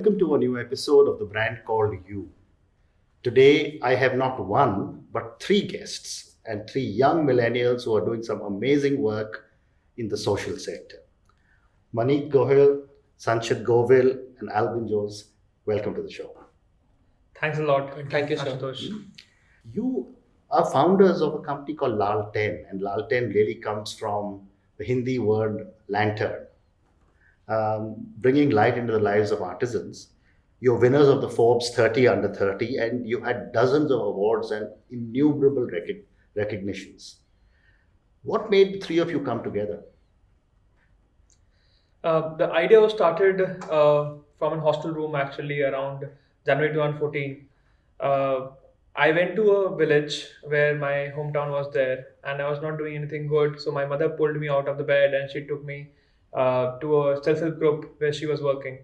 Welcome to a new episode of the brand called You. Today, I have not one, but three guests and three young millennials who are doing some amazing work in the social sector. Maneet Gohil, Sanchit Govil, and Albin. Welcome to the show. Thanks a lot. Thank you, Santosh. You are founders of a company called Lal10, and Lal10 really comes from the Hindi word lantern, bringing light into the lives of artisans. You're winners of the Forbes 30 under 30, and you had dozens of awards and innumerable recognitions. What made the three of you come together? The idea was started from a hostel room actually around January 2014. Uh, I went to a village where my hometown was there and I was not doing anything good. So my mother pulled me out of the bed and she took me to a self-help group where she was working.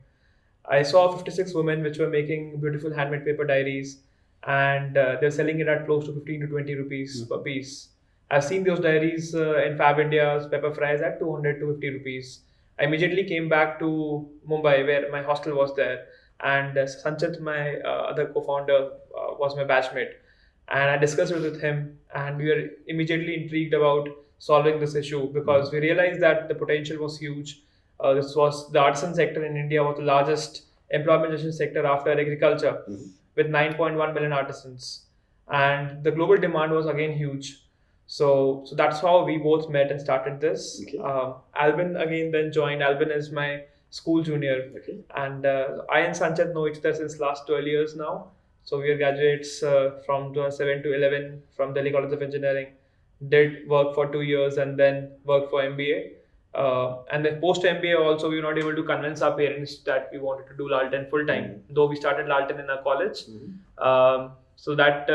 I saw 56 women which were making beautiful handmade paper diaries and they're selling it at close to 15 to 20 rupees per piece. I've seen those diaries in Fab India's Pepper Fries at 200 to 50 rupees. I immediately came back to Mumbai where my hostel was there and Sanchit, my other co-founder, was my batchmate. And I discussed it with him and we were immediately intrigued about solving this issue because we realized that the potential was huge. This was the artisan sector in India was the largest employment generation sector after agriculture with 9.1 million artisans. And the global demand was again huge. So that's how we both met and started this. Okay. Albin again then joined. Albin is my school junior. Okay. And I and Sanchit know each other since last 12 years now. So we are graduates from 2007 to 11 from Delhi College of Engineering. Did work for 2 years and then worked for MBA. And then post MBA also we were not able to convince our parents that we wanted to do Lal10 full time, though we started Lal10 in our college. So that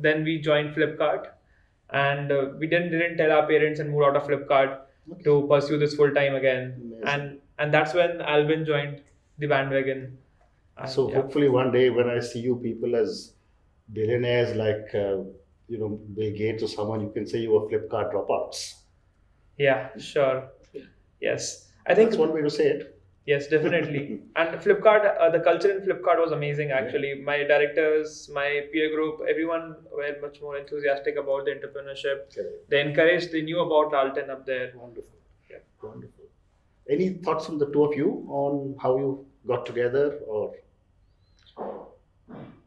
then we joined Flipkart, and we didn't tell our parents and moved out of Flipkart to pursue this full time again. Amazing. And that's when Albin joined the bandwagon. And So yeah. hopefully one day when I see you people as billionaires like Bill Gates or someone, you can say you were Flipkart dropouts. Yeah, sure. Yes, I think That's one way to say it. yes, definitely. And Flipkart, the culture in Flipkart was amazing actually. My directors, my peer group, everyone were much more enthusiastic about the entrepreneurship. Correct. They encouraged, they knew about Lal10 up there. Wonderful. Yeah. Wonderful. Any thoughts from the two of you on how you got together or?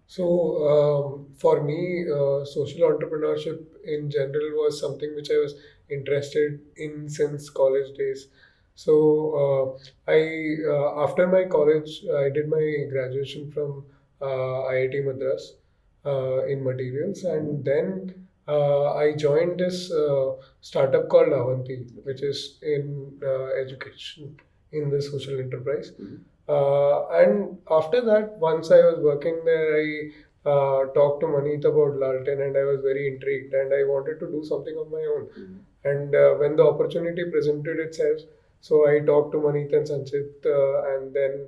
So, for me, social entrepreneurship in general was something which I was interested in since college days. So, after my college, I did my graduation from IIT Madras in materials, and then I joined this startup called Avanti, which is in education in the social enterprise. And after that, once I was working there, I talked to Maneet about Lal10 and I was very intrigued and I wanted to do something of my own. And when the opportunity presented itself, so I talked to Maneet and Sanchit and then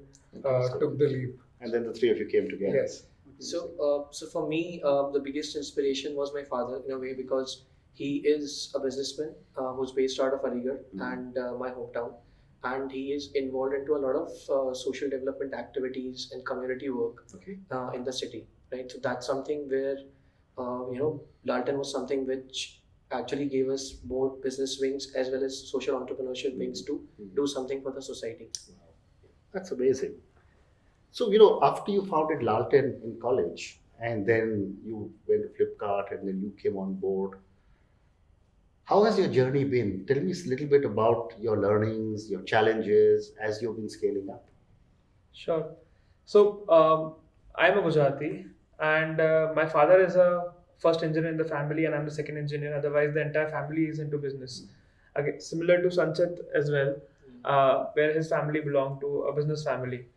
took the leap. And then the three of you came together. Yes. So for me, the biggest inspiration was my father in a way because he is a businessman who's based out of Aligarh and my hometown, and he is involved into a lot of social development activities and community work Okay. in the city, right? So that's something where Lal10 was something which actually gave us both business wings as well as social entrepreneurship wings to do something for the society. That's amazing. So, after you founded Lal10 in college and then you went to Flipkart and then you came on board, how has your journey been? Tell me a little bit about your learnings, your challenges as you've been scaling up. Sure. So I'm a Gujarati, and my father is a first engineer in the family, and I'm the second engineer. Otherwise, the entire family is into business. Again, similar to Sanchit as well, where his family belonged to a business family.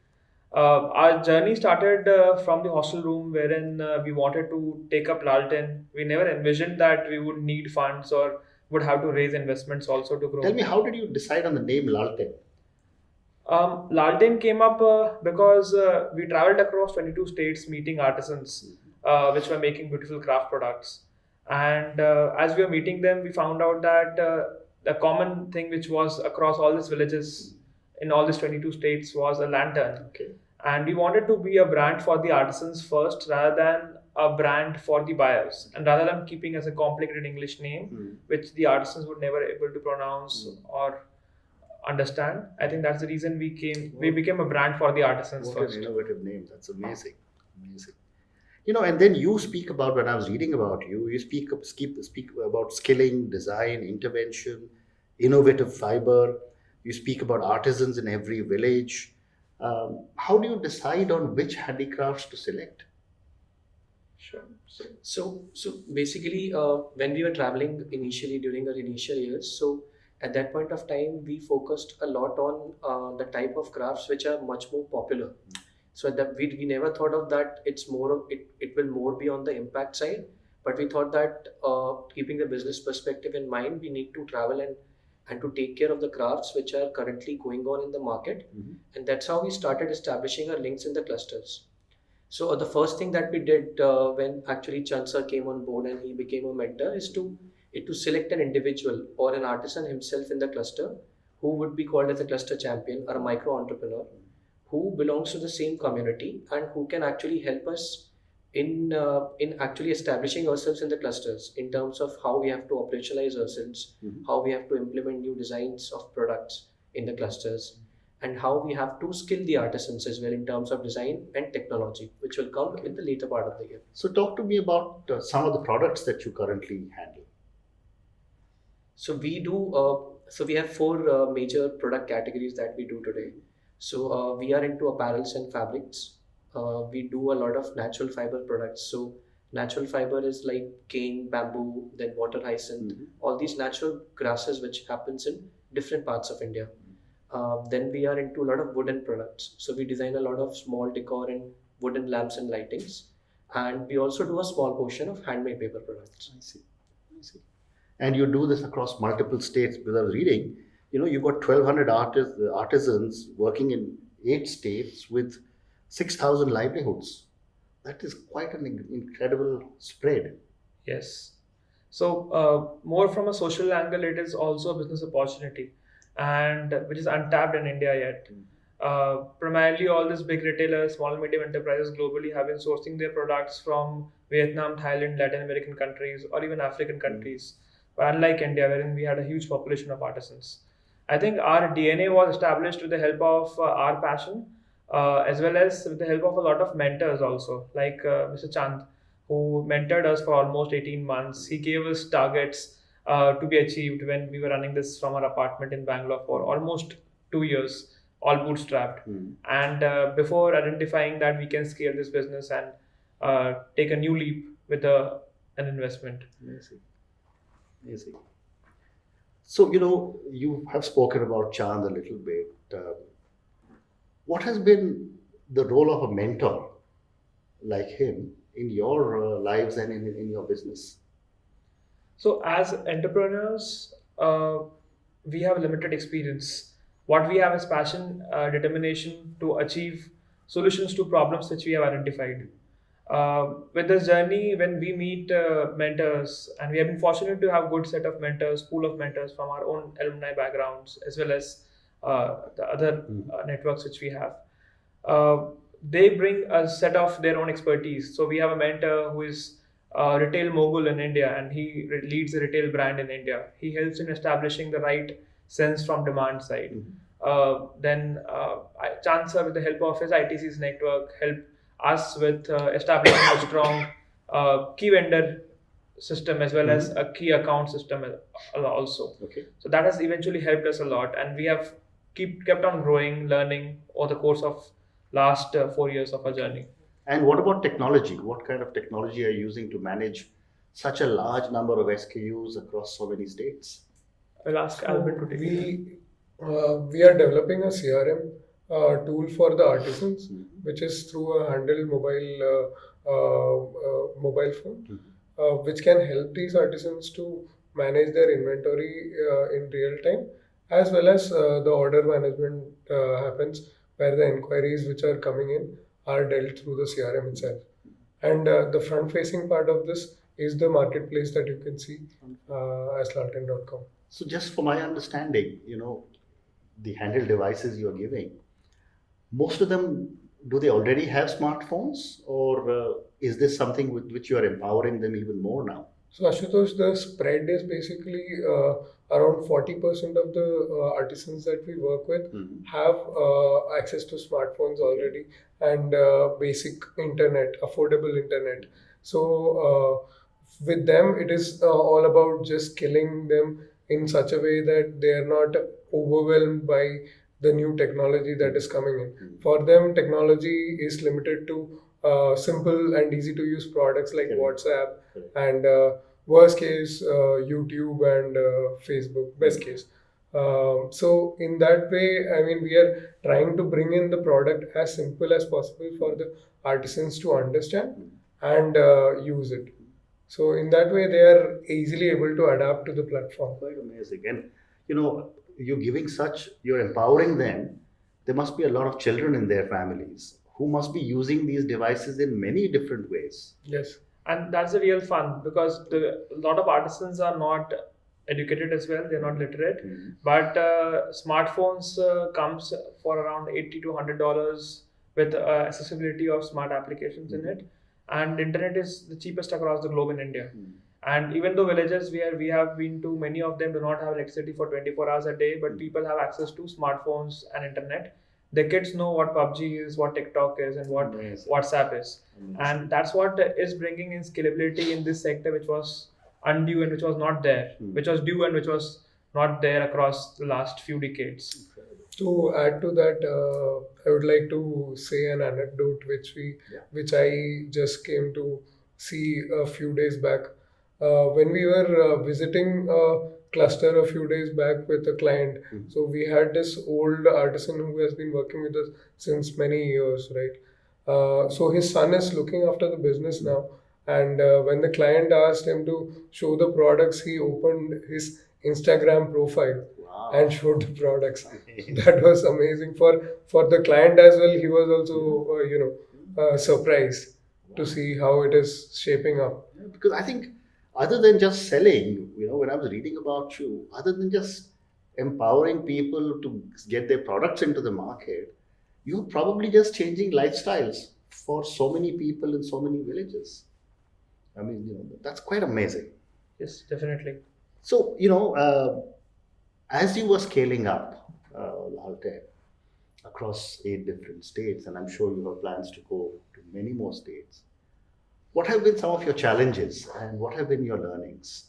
Our journey started from the hostel room, wherein we wanted to take up Lal10. We never envisioned that we would need funds or would have to raise investments also to grow. Tell me, how did you decide on the name Lal10? Lal10 came up because we traveled across 22 states meeting artisans which were making beautiful craft products. And as we were meeting them, we found out that the common thing which was across all these villages in all these 22 states was a lantern. Okay. and we wanted to be a brand for the artisans first rather than a brand for the buyers, and rather than keeping as a complicated English name which the artisans would never able to pronounce or understand. I think that's the reason we became a brand for the artisans What first. an innovative name. That's amazing. Amazing. And then you speak about, when I was reading about you, you speak about skilling, design, intervention, innovative fiber. You speak about artisans in every village. How do you decide on which handicrafts to select? Sure. So basically, when we were traveling initially during our initial years, so at that point of time, we focused a lot on the type of crafts which are much more popular. So that we never thought of that. It's more of it will more be on the impact side, but we thought that keeping the business perspective in mind, we need to travel and to take care of the crafts which are currently going on in the market, and that's how we started establishing our links in the clusters. So the first thing that we did when actually Chansar came on board and he became a mentor is to select an individual or an artisan himself in the cluster who would be called as a cluster champion or a micro entrepreneur who belongs to the same community and who can actually help us in actually establishing ourselves in the clusters in terms of how we have to operationalize ourselves, how we have to implement new designs of products in the clusters, and how we have to skill the artisans as well in terms of design and technology, which will come in the later part of the year. So, talk to me about some of the products that you currently handle. So we do. So we have four major product categories that we do today. So we are into apparels and fabrics. We do a lot of natural fiber products. So natural fiber is like cane, bamboo, then water hyacinth, all these natural grasses which happens in different parts of India. Then we are into a lot of wooden products. So we design a lot of small decor and wooden lamps and lightings. And we also do a small portion of handmade paper products. I see. I see. And you do this across multiple states. Because I was reading, you've got 1,200 artisans working in 8 states with 6,000 livelihoods. That is quite an incredible spread. Yes. So, more from a social angle, it is also a business opportunity, and which is untapped in India yet. Primarily, all these big retailers, small and medium enterprises globally have been sourcing their products from Vietnam, Thailand, Latin American countries, or even African countries. But unlike India, wherein we had a huge population of artisans, I think our DNA was established with the help of our passion, as well as with the help of a lot of mentors also, like Mr. Chand, who mentored us for almost 18 months. He gave us targets to be achieved when we were running this from our apartment in Bangalore for almost 2 years, all bootstrapped. And before identifying that we can scale this business and take a new leap with an investment. Amazing. Amazing. So, you have spoken about Chand a little bit. What has been the role of a mentor like him in your lives and in your business? So, as entrepreneurs, we have limited experience. What we have is passion, determination to achieve solutions to problems which we have identified. With this journey, when we meet mentors, and we have been fortunate to have good set of mentors, pool of mentors from our own alumni backgrounds, as well as the other networks which we have. They bring a set of their own expertise. So we have a mentor who is a retail mogul in India, and he leads a retail brand in India. He helps in establishing the right sense from demand side. Then Chansar, with the help of his ITC's network, help us with establishing a strong key vendor system as well as a key account system also. Okay. So that has eventually helped us a lot, and we have kept on growing, learning over the course of last 4 years of our journey. And what about technology? What kind of technology are you using to manage such a large number of SKUs across so many states? I'll ask Albin to take it. We are developing a CRM tool for the artisans, which is through a handheld mobile phone, which can help these artisans to manage their inventory in real time, as well as the order management happens where the inquiries which are coming in are dealt through the CRM itself. And the front-facing part of this is the marketplace that you can see as Lal10.com. So, just for my understanding, the handheld devices you're giving, most of them do they already have smartphones, or is this something with which you are empowering them even more now? So Ashutosh, the spread is basically around 40% of the artisans that we work with Mhm. have access to smartphones already and basic internet, affordable internet. So with them, it is all about just skilling them in such a way that they are not overwhelmed by the new technology that is coming in. Mhm. For them, technology is limited to simple and easy to use products like Correct. WhatsApp Correct. and worst case YouTube and Facebook, best case. So in that way, I mean, we are trying to bring in the product as simple as possible for the artisans to understand and use it. So in that way, they are easily able to adapt to the platform. Quite amazing. And you're giving such, you're empowering them. There must be a lot of children in their families who must be using these devices in many different ways. Yes. And that's the real fun, because a lot of artisans are not educated as well, they're not literate. Mhm. But smartphones comes for around 80 to $100 with accessibility of smart applications in it, and internet is the cheapest across the globe in India. And even though villages where we have been to, many of them do not have electricity for 24 hours a day, but people have access to smartphones and internet. The kids know what PUBG is, what TikTok is, and what Amazing. WhatsApp is. Amazing. And that's what is bringing in scalability in this sector, which was undue and which was not there, which was due and which was not there across the last few decades. To add to that, I would like to say an anecdote which I just came to see a few days back. When we were visiting a cluster a few days back with a client, so we had this old artisan who has been working with us since many years, right? So his son is looking after the business now, and when the client asked him to show the products, he opened his Instagram profile Wow. and showed the products. That was amazing for the client as well. He was also surprised to see how it is shaping up. Yeah, because I think other than just selling, when I was reading about you, other than just empowering people to get their products into the market, you're probably just changing lifestyles for so many people in so many villages. I mean, that's quite amazing. Yes, definitely. So, as you were scaling up Lal10 across 8 different states, and I'm sure you have plans to go to many more states, what have been some of your challenges and what have been your learnings?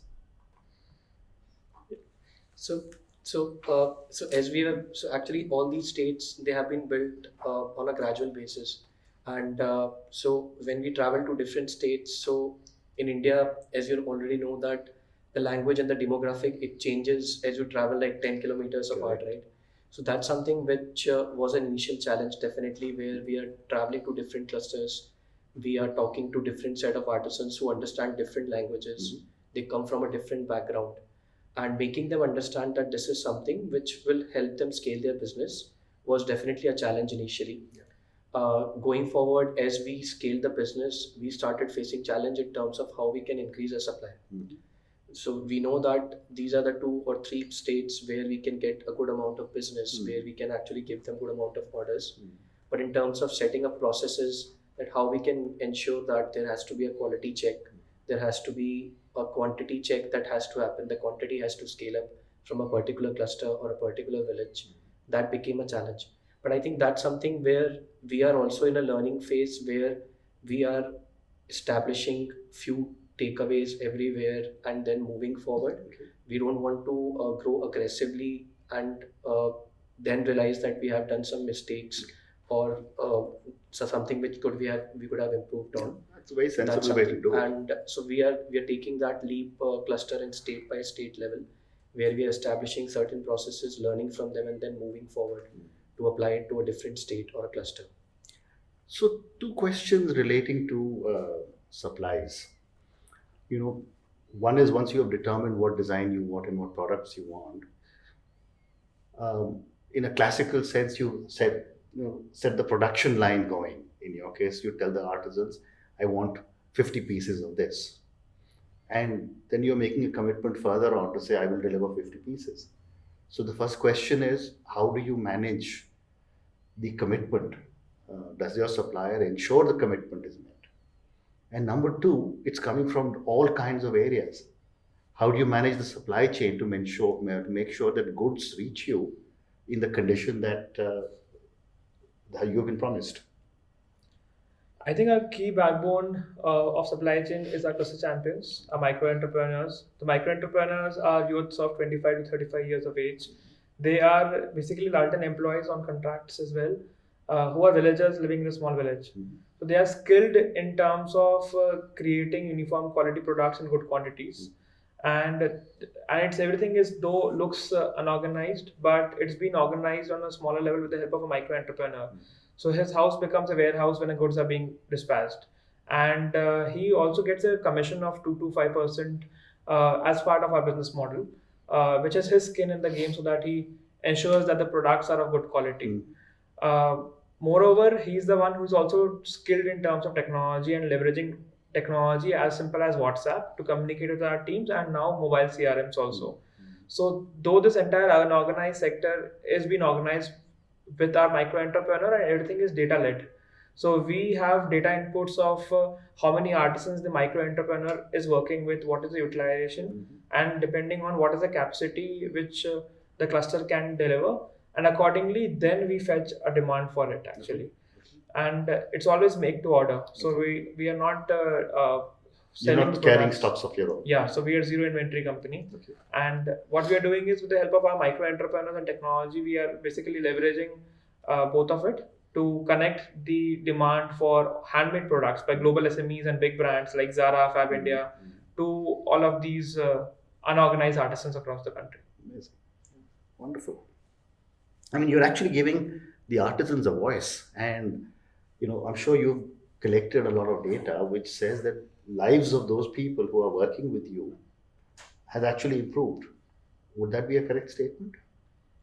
So as we have, so actually all these states, they have been built on a gradual basis, and so when we travel to different states, so in India, as you already know that the language and the demographic, it changes as you travel like 10 kilometers apart, Correct. right? So that's something which was an initial challenge, definitely, where we are traveling to different clusters, we are talking to different set of artisans who understand different languages, they come from a different background, and making them understand that this is something which will help them scale their business was definitely a challenge initially. Going forward, as we scale the business, we started facing challenge in terms of how we can increase our supply. So we know that these are the 2 or 3 states where we can get a good amount of business, where we can actually give them good amount of orders. But in terms of setting up processes, that how we can ensure that there has to be a quality check, there has to be a quantity check that has to happen, the quantity has to scale up from a particular cluster or a particular village, that became a challenge. But I think that's something where we are also in a learning phase, where we are establishing few takeaways everywhere and then moving forward. We don't want to grow aggressively and then realize that we have done some mistakes or so something which we could have improved on. That's a very sensible way to do it. And so we are taking that leap cluster and state by state level, where we are establishing certain processes, learning from them, and then moving forward to apply it to a different state or a cluster. So, 2 questions relating to supplies. One is, once you have determined what design you want and what products you want, in a classical sense, you set the production line going. In your case, you tell the artisans, I want 50 pieces of this. And then you're making a commitment further on to say, I will deliver 50 pieces. So the first question is, how do you manage the commitment Does your supplier ensure the commitment is met? And number two, it's coming from all kinds of areas. How do you manage the supply chain to make sure that goods reach you in the condition that you've been promised? I think a key backbone of supply chain is our cluster champions, our micro entrepreneurs. The micro entrepreneurs are youths of 25 to 35 years of age. They are basically Lal10 employees on contracts as well, who are villagers living in a small village. So they are skilled in terms of creating uniform quality products in good quantities, and it's everything is though looks unorganized, but it's been organized on a smaller level with the help of a micro entrepreneur. So his house becomes a warehouse when the goods are being dispatched, and he also gets a commission of 2 to 5% as part of our business model, which is his skin in the game, so that he ensures that the products are of good quality. Uh, Moreover, he's the one who's also skilled in terms of technology and leveraging technology as simple as WhatsApp to communicate with our teams, and now mobile CRMs also. So, though this entire unorganized sector is being organized with our micro entrepreneur, and everything is data led. So we have data inputs of how many artisans the micro entrepreneur is working with, what is the utilization, and depending on what is the capacity which the cluster can deliver, and accordingly, then we fetch a demand for it actually. And it's always make to order. So we are not You're selling not carrying products. stocks of your own. Yeah, so we are zero inventory company. Okay. And what we are doing is with the help of our micro entrepreneurs and technology, we are basically leveraging both of it to connect the demand for handmade products by global SMEs and big brands like Zara, Fab India, to all of these unorganized artisans across the country. Amazing. Wonderful. I mean, you're actually giving the artisans a voice, and I'm sure you've collected a lot of data which says that lives of those people who are working with you has actually improved. Would that be a correct statement?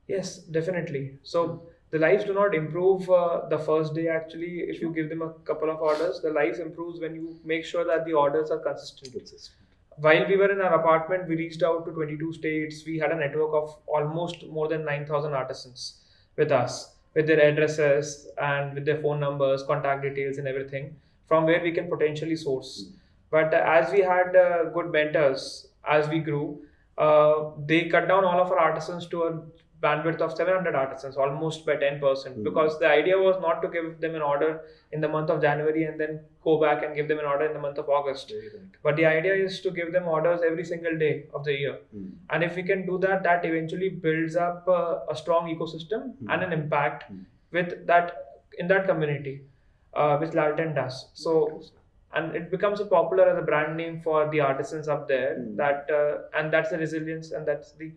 Yes, definitely. So the lives do not improve the first day actually. If you give them a couple of orders, the lives improves when you make sure that the orders are consistent. While we were in our apartment, we reached out to 22 states. We had a network of almost more than 9,000 artisans with us, with their addresses and with their phone numbers, contact details, and everything, from where we can potentially source. But as we had good mentors, as we grew, they cut down all of our artisans to a bandwidth of 700 artisans, almost by 10%, because the idea was not to give them an order in the month of January and then go back and give them an order in the month of August. But the idea is to give them orders every single day of the year. And if we can do that, that eventually builds up a strong ecosystem and an impact with that in that community, which Lal10 does. So, and it becomes a popular as a brand name for the artisans up there. That and that's the resilience, and that's the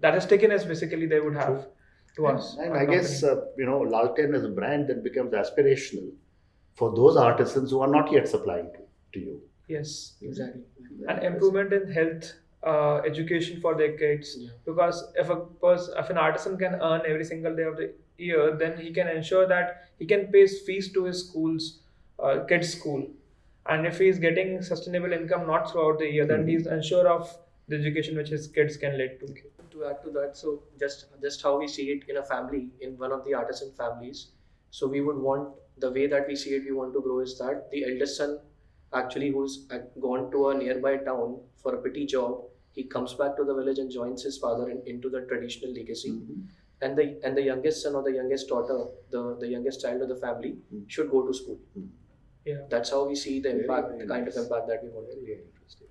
that is stickiness basically they would have to us. And our I guess, company. Lal10 as a brand that becomes aspirational for those artisans who are not yet supplying to you. Yes, Exactly. and improvement in health education for their kids, because if an artisan can earn every single day of the year, then he can ensure that he can pay fees to his kids school, and if he is getting sustainable income not throughout the year, then he's unsure of the education which his kids can lead to. To add to that, so just how we see it in a family, in one of the artisan families. So we would want, the way that we see it, we want to grow is that the eldest son actually who's gone to a nearby town for a petty job, he comes back to the village and joins his father into the traditional legacy. And the youngest son or the youngest daughter, the youngest child of the family, should go to school. Yeah. That's how we see the impact, Very the kind nice. of impact that we want. Very interesting.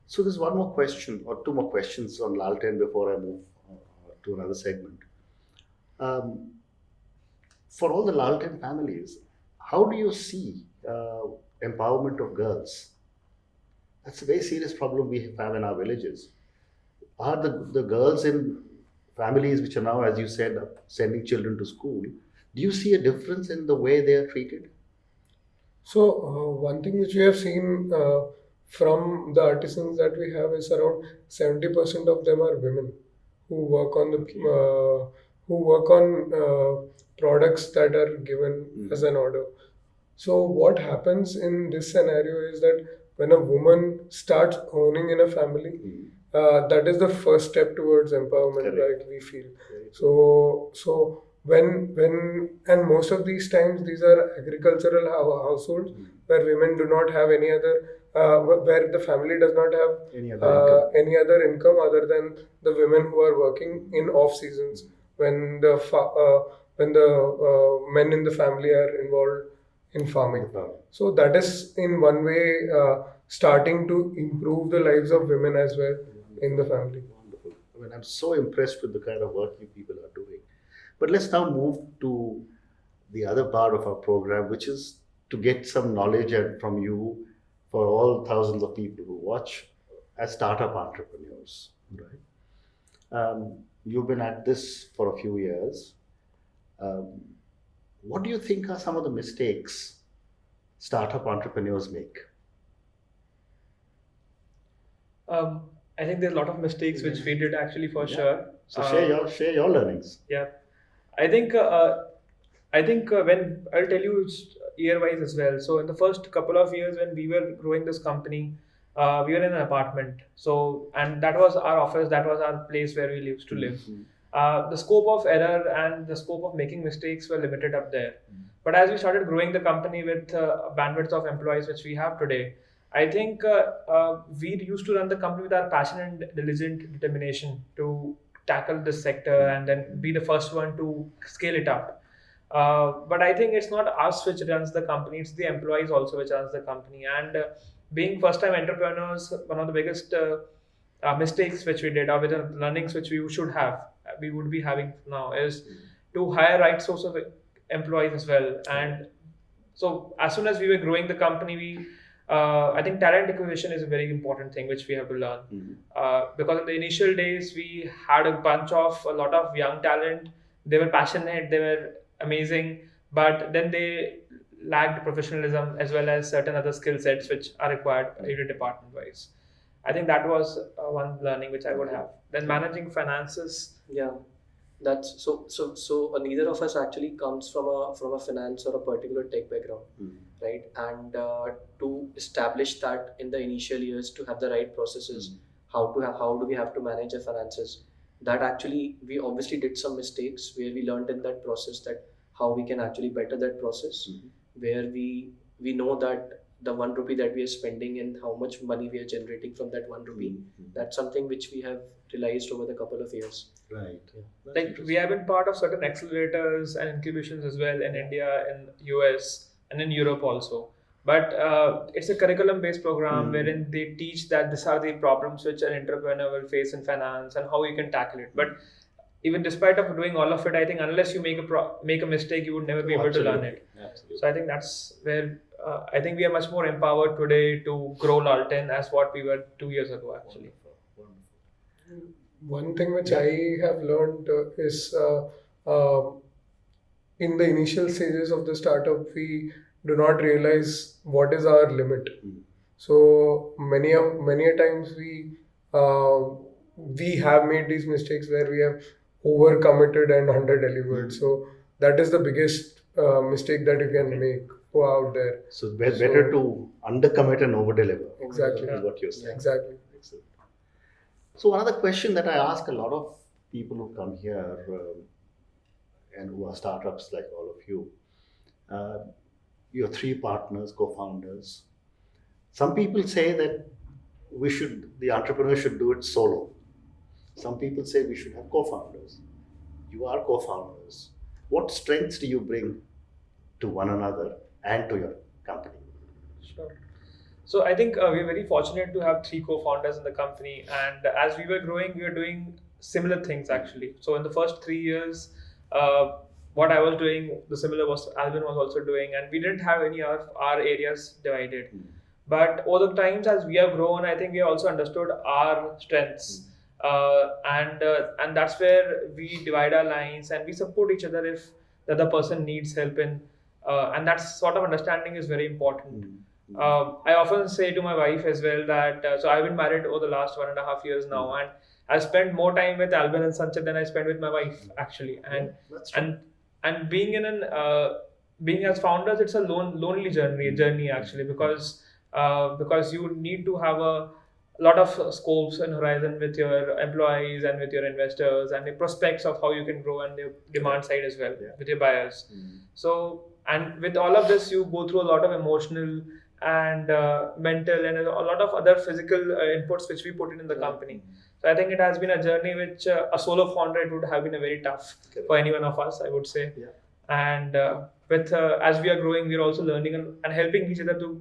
So there's one more question or two more questions on Lal10 before I move to another segment. For all the Lal10 families, how do you see empowerment of girls? That's a very serious problem we have in our villages. Are the girls in families which are now, as you said, sending children to school, do you see a difference in the way they are treated? So, one thing which we have seen from the artisans that we have is around 70% of them are women who work on products that are given as an order. So, what happens in this scenario is that when a woman starts owning in a family, that is the first step towards empowerment, Correct. right? We feel. Very So when and most of these times these are agricultural households where women do not have any other where the family does not have Any other income? any other income other than the women who are working in off seasons when the men in the family are involved in farming. So that is in one way starting to improve the lives of women as well in the family. Wonderful. I mean, I'm so impressed with the kind of work you people are doing. But let's now move to the other part of our program, which is to get some knowledge from you for all thousands of people who watch as startup entrepreneurs, right? You've been at this for a few years. Um, what do you think are some of the mistakes startup entrepreneurs make? I think there's a lot of mistakes which we did actually for sure. So share your learnings. Yeah, I think when I'll tell you it's year-wise as well. So in the first couple of years when we were growing this company, we were in an apartment. So and that was our office. That was our place where we used to live. The scope of error and the scope of making mistakes were limited up there. But as we started growing the company with bandwidth of employees which we have today, I think we used to run the company with our passion and diligent determination to tackle this sector and then be the first one to scale it up. But I think it's not us which runs the company; it's the employees also which runs the company. And being first-time entrepreneurs, one of the biggest mistakes which we did, or with the learnings which we would be having now, is to hire right source of employees as well. And so as soon as we were growing the company, I think talent acquisition is a very important thing which we have to learn. Because in the initial days we had a lot of young talent. They were passionate, they were amazing, but then they lacked professionalism as well as certain other skill sets which are required every department wise. I think that was one learning which I would have. Then managing finances. Yeah, that's so. Neither of us actually comes from a finance or a particular tech background, right? And to establish that in the initial years, to have the right processes, how do we have to manage our finances? That actually we obviously did some mistakes where we learned in that process that how we can actually better that process, where we know that the 1 rupee that we are spending and how much money we are generating from that 1 rupee. That's something which we have realized over the couple of years. Right. Like we have been part of certain accelerators and incubations as well in India, in US, and in Europe also. But it's a curriculum-based program wherein they teach that these are the problems which an entrepreneur will face in finance and how you can tackle it. But even despite of doing all of it, I think unless you make a mistake, you would never be able to learn it. Absolutely. So I think that's where I think we are much more empowered today to grow Lal10 as what we were 2 years ago actually. Wonderful. One thing which I have learned is in the initial stages of the startup, we do not realize what is our limit. So many a times we have made these mistakes where we have overcommitted and under-delivered. So that is the biggest mistake that you can make. Go out there. So better to undercommit and overdeliver. Exactly. Is what you're saying. Exactly. Excellent. So another question that I ask a lot of people who come here and who are startups like all of you, you're 3 partners, co-founders. Some people say that the entrepreneur should do it solo. Some people say we should have co-founders. You are co-founders. What strengths do you bring to one another and to your company? Sure. So I think we're very fortunate to have 3 co-founders in the company, and as we were growing, we were doing similar things actually. So in the first 3 years, what I was doing, the similar was Albin was also doing, and we didn't have any of our areas divided. But over the times as we have grown, I think we have also understood our strengths, and that's where we divide our lines and we support each other if the other person needs help in, and that sort of understanding is very important. I often say to my wife as well that so I've been married over the last 1.5 years now, and I spend more time with Albin and Sanchit than I spend with my wife actually. And being in being as founders, it's a lonely journey actually, because you need to have a lot of scopes and horizon with your employees and with your investors and the prospects of how you can grow and the demand side as well with your buyers. So, and with all of this, you go through a lot of emotional and mental and a lot of other physical inputs which we put in the company. So I think it has been a journey which a solo founder it would have been a very tough for any one of us, I would say. And with as we are growing, we are also learning and helping each other to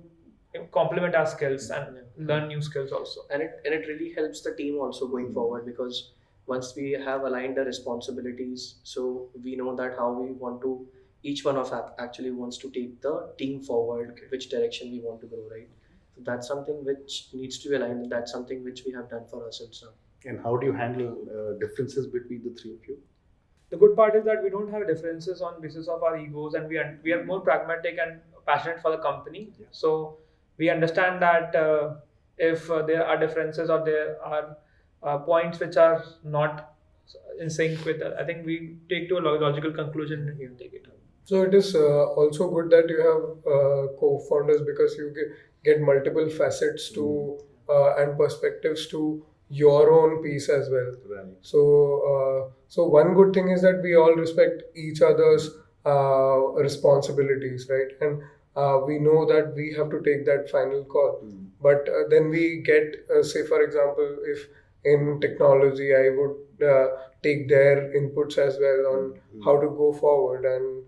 complement our skills and learn new skills also. And it really helps the team also going forward, because once we have aligned the responsibilities, so we know that how we want to, each one of us actually wants to take the team forward, which direction we want to grow, right? So that's something which needs to be aligned, and that's something which we have done for ourselves now. And how do you handle differences between the three of you? The good part is that we don't have differences on basis of our egos, and we are more pragmatic and passionate for the company. So we understand that if there are differences or there are points which are not in sync with, I think we take to a logical conclusion and you take it. So it is also good that you have co-founders, because you get multiple facets to and perspectives to your own piece as well. Right. So one good thing is that we all respect each other's responsibilities, right? And we know that we have to take that final call. But then we get, say for example, if in technology, I would take their inputs as well on how to go forward, and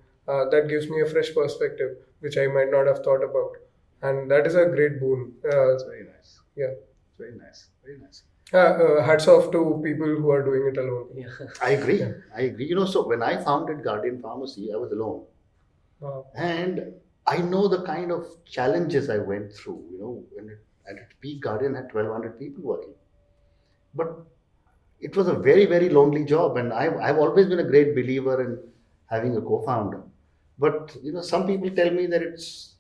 that gives me a fresh perspective, which I might not have thought about. And that is a great boon. That's very nice. Yeah. Very nice. Very nice. Hats off to people who are doing it alone. Yeah. I agree. I agree. So when I founded Guardian Pharmacy, I was alone. Wow. And I know the kind of challenges I went through, when at its peak, Guardian had 1,200 people working. But it was a very, very lonely job. And I've always been a great believer in having a co-founder. But, some people tell me that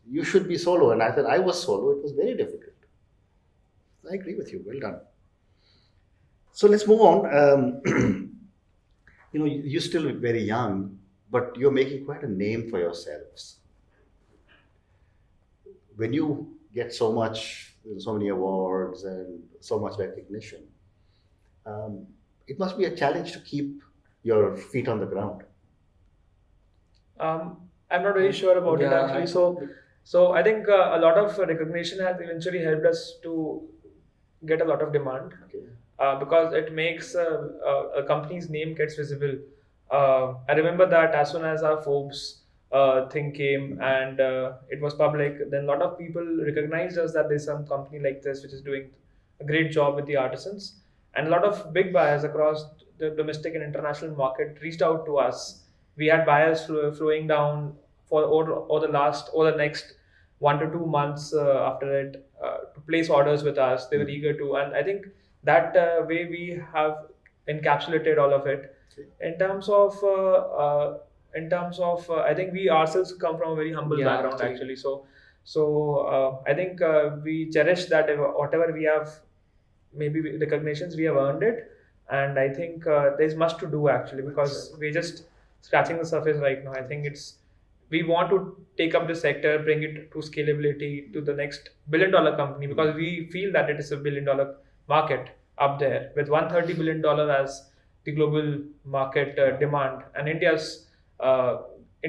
you should be solo. And I said, I was solo. It was very difficult. I agree with you. Well done. So let's move on. You're still very young, but you're making quite a name for yourselves. When you get so many awards and so much recognition, it must be a challenge to keep your feet on the ground. I'm not very sure about it actually. So I think a lot of recognition has eventually helped us to get a lot of demand. Because it makes a company's name gets visible. I remember that as soon as our Forbes thing came and it was public, then a lot of people recognized us that there's some company like this which is doing a great job with the artisans, and a lot of big buyers across the domestic and international market reached out to us. We had buyers flowing down for or the next 1 to 2 months after it to place orders with us. They were eager to, and I think that way we have encapsulated all of it. In terms of I think we ourselves come from a very humble background actually. So I think we cherish that whatever we have, maybe recognitions, we have earned it, and I think there's much to do actually, because we're just scratching the surface right now. I think we want to take up the sector, bring it to scalability to the next billion-dollar company, because we feel that it is a billion-dollar market up there with $130 billion as the global market demand, and India is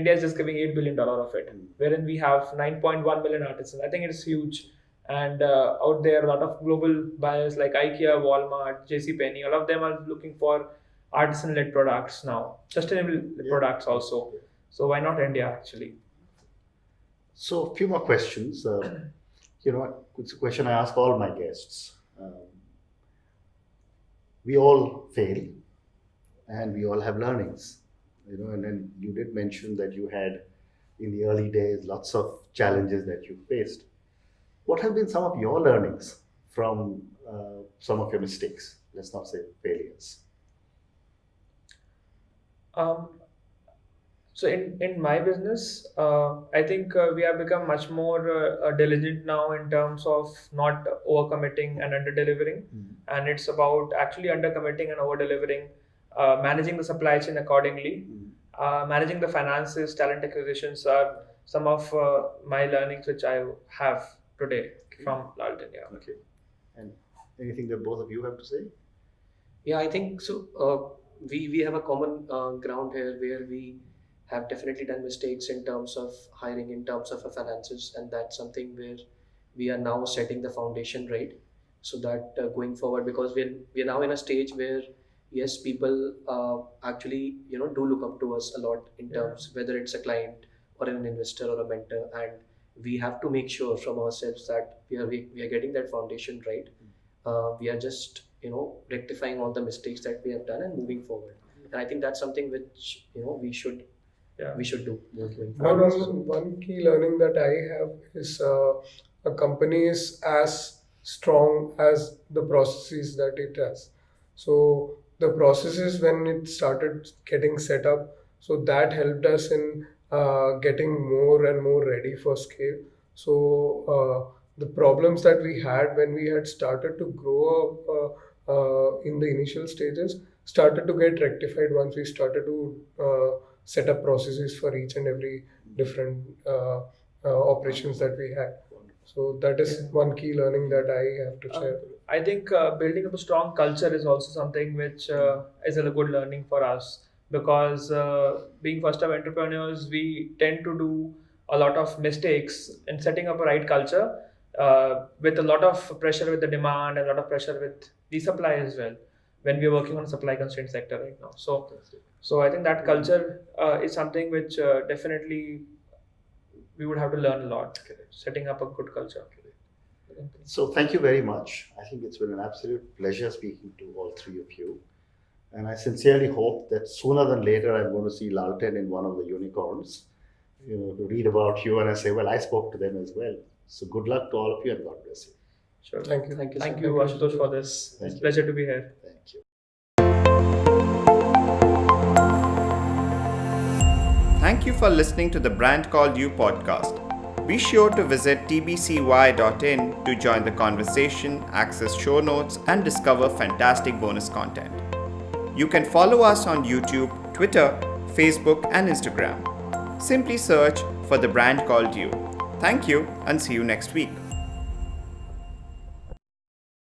just giving $8 billion of it, wherein we have 9.1 million artisans. I think it's huge, and out there a lot of global buyers like IKEA, Walmart, JCPenney, all of them are looking for artisan-led products now, sustainable products also. So why not India actually? So a few more questions. It's a question I ask all my guests. We all fail, and we all have learnings. And then you did mention that you had, in the early days, lots of challenges that you faced. What have been some of your learnings from some of your mistakes? Let's not say failures. So in my business, I think we have become much more diligent now in terms of not overcommitting and under-delivering. And it's about actually under-committing and over-delivering, managing the supply chain accordingly, managing the finances, talent acquisitions are some of my learnings which I have today from Lal10. Okay. And Anything that both of you have to say? Yeah, I think so. We have a common ground here where we have definitely done mistakes in terms of hiring, in terms of our finances, and that's something where we are now setting the foundation right, so that going forward, because we're now in a stage where yes, people actually do look up to us a lot in Yeah. terms whether it's a client or an investor or a mentor, and we have to make sure from ourselves that we are getting that foundation right. We are just rectifying all the mistakes that we have done and moving forward, and I think that's something which Yeah. we should do going One, forward. one key learning that I have is a company is as strong as the processes that it has. So the processes when it started getting set up, so that helped us in getting more and more ready for scale. So the problems that we had when we had started to grow up in the initial stages started to get rectified once we started to set up processes for each and every different operations that we had. So that is one key learning that I have to share. I think building up a strong culture is also something which is a good learning for us, because being first time entrepreneurs, we tend to do a lot of mistakes in setting up a right culture, with a lot of pressure with the demand and a lot of pressure with the supply as well, when we are working on a supply constrained sector right now. So I think that culture is something which definitely we would have to learn a lot, setting up a good culture. So thank you very much. I think it's been an absolute pleasure speaking to all three of you. And I sincerely hope that sooner than later I'm going to see Lal10 in one of the unicorns, to read about you and I say, well, I spoke to them as well. So good luck to all of you and God bless you. Sure. Thank you. Thank you. Thank so you, much. Ashutosh, for this. Thank It's a you. pleasure to be here. Thank you. Thank you for listening to the Brand Called You podcast. Be sure to visit tbcy.in to join the conversation, access show notes, and discover fantastic bonus content. You can follow us on YouTube, Twitter, Facebook, and Instagram. Simply search for the Brand Called You. Thank you and see you next week.